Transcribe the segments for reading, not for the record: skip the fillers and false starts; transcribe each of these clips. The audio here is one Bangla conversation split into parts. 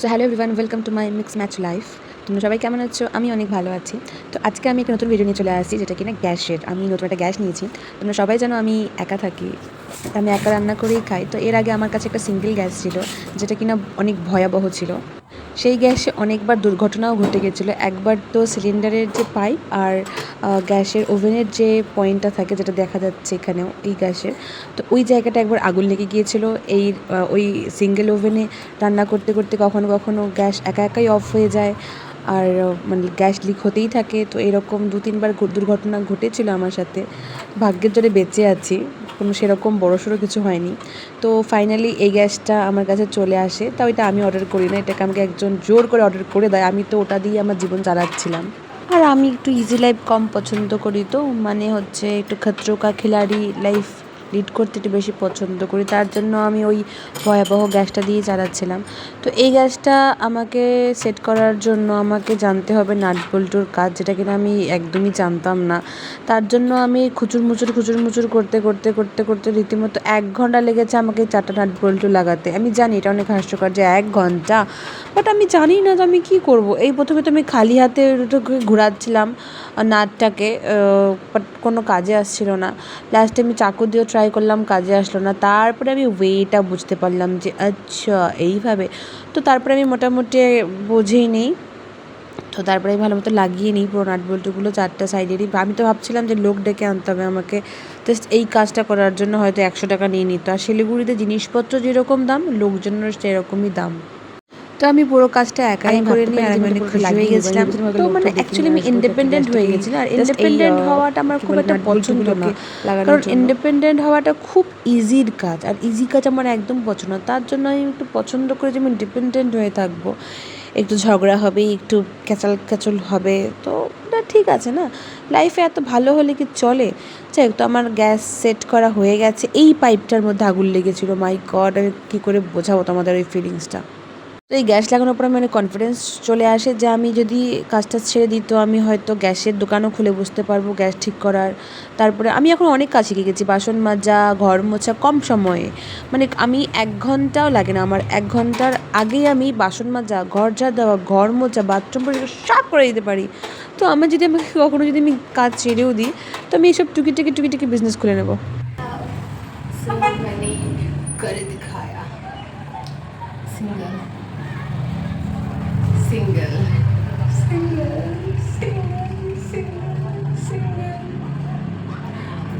So hello everyone, welcome to my mix match life. তোমরা সবাই কেমন আছো? আমি অনেক ভালো আছি। তো আজকে আমি একটা নতুন ভিডিও নিয়ে চলে আসছি, যেটা কিনা গ্যাসের। আমি নতুন একটা গ্যাস নিয়েছি। তোমরা সবাই জানো আমি একা থাকি, আমি একা রান্না করেই খাই। তো এর আগে আমার কাছে একটা সিঙ্গেল গ্যাস ছিল, যেটা কিনা অনেক ভয়াবহ ছিল। সেই গ্যাসে অনেকবার দুর্ঘটনাও ঘটে গেছিলো। একবার তো সিলিন্ডারের যে পাইপ আর গ্যাসের ওভেনের যে পয়েন্টটা থাকে, যেটা দেখা যাচ্ছে এখানেও এই গ্যাসের, তো ওই জায়গাটা একবার আগুন লেগে গিয়েছিলো। ওই সিঙ্গেল ওভেনে রান্না করতে করতে কখনো কখনো গ্যাস একা একাই অফ হয়ে যায়, আর মানে গ্যাস লিক হতেই থাকে। তো এরকম 2-3 বার দুর্ঘটনা ঘটেছিল আমার সাথে। ভাগ্যের জোরে বেঁচে আছি, কোনো সেরকম বড়সড় কিছু হয়নি। তো ফাইনালি এই গ্যাসটা আমার কাছে চলে আসে। তাও এটা আমি অর্ডার করি না, এটাকে আমাকে একজন জোর করে অর্ডার করে দেয়। আমি তো ওটা দিয়ে আমার জীবন চালাচ্ছিলাম। আর আমি একটু ইজি লাইফ কম পছন্দ করি, তো মানে হচ্ছে একটু খতরো কা খিলাড়ি লাইফ লিড করতে একটু বেশি পছন্দ করি। তার জন্য আমি ওই ভয়াবহ গ্যাসটা দিয়ে চালাচ্ছিলাম। তো এই গ্যাসটা আমাকে সেট করার জন্য আমাকে জানতে হবে নাট বল্টুর কাজ, যেটা কিনা আমি একদমই জানতাম না। তার জন্য আমি খুচুর মুচুর করতে করতে করতে করতে রীতিমতো 1 ঘন্টা লেগেছে আমাকে 4টা নাট বল্টু লাগাতে। আমি জানি এটা অনেক হাস্যকর যে 1 ঘন্টা, বাট আমি জানি না যে আমি কী করব। এই প্রথমে তো আমি খালি হাতে ঘোরাচ্ছিলাম নাটটাকে, বাট কোনো কাজে আসছিল না। লাস্টে আমি চাকু দিয়েও ট্রাই করলাম, কাজে আসলো না। তারপরে আমি ওয়েটা বুঝতে পারলাম যে আচ্ছা এইভাবে। তো তারপরে আমি মোটামুটি বুঝেই নিই। তো তারপরে আমি ভালো মতো লাগিয়ে নিই পুরো নাট বল্টুগুলো 4টা সাইডেরই। আমি তো ভাবছিলাম যে লোক ডেকে আনতে হবে আমাকে জাস্ট এই কাজটা করার জন্য, হয়তো 100 টাকা নিয়ে নিত। আর শিলিগুড়িতে জিনিসপত্র যেরকম দাম, লোকজনের সেরকমই দাম। তো আমি পুরো কাজটা একাই করে নিই, আর আমি অনেক খুশি হয়ে গেছিলাম। তো মানে অ্যাকচুয়ালি আমি ইন্ডিপেন্ডেন্ট হয়ে গেছিলাম। আর ইন্ডিপেন্ডেন্ট হওয়াটা আমার খুব একটা পছন্দ না, কারণ ইন্ডিপেন্ডেন্ট হওয়াটা খুব ইজির কাজ, আর ইজি কাজ আমার একদম পছন্দ না। তার জন্য আমি একটু পছন্দ করি যে আমি ইন্ডিপেন্ডেন্ট হয়ে থাকবো। একটু ঝগড়া হবে, একটু ক্যাচাল হবে, তো ওটা ঠিক আছে না? লাইফে এত ভালো হলে কি চলে? যাই হোক, তো আমার গ্যাস সেট করা হয়ে গেছে। এই পাইপটার মধ্যে আগুন লেগেছিলো। মাই গড, আমি কী করে বোঝাবো তোমাদের ওই ফিলিংসটা। তো এই গ্যাস লাগানোর পর আমি অনেক কনফিডেন্স চলে আসে যে আমি যদি কাজটা ছেড়ে দিই তো আমি হয়তো গ্যাসের দোকানও খুলে বসতে পারবো গ্যাস ঠিক করার। তারপরে আমি এখন অনেক কাজ শিখে গেছি, বাসন মাজা, ঘর মোছা কম সময়ে। মানে আমি 1 ঘন্টাও লাগে না আমার, 1 ঘন্টার আগেই আমি বাসন মাজা, ঘর ঝাড় দেওয়া, ঘর মোছা, বাথরুম পরিষ্কার সব করে দিতে পারি। তো আমাকে কখনো যদি আমি কাজ ছেড়েও দিই, তো আমি এইসব টুকি বিজনেস খুলে নেবো। मैंने कर दिखाया single single single single single single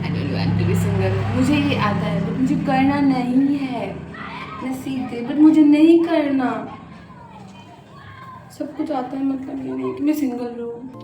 I don't want to be single. मुझे ये आता है बट मुझे करना नहीं है। मैं सीखते बट मुझे नहीं करना। सब कुछ आता है मतलब ये नहीं कि मैं सिंगल रहूँ।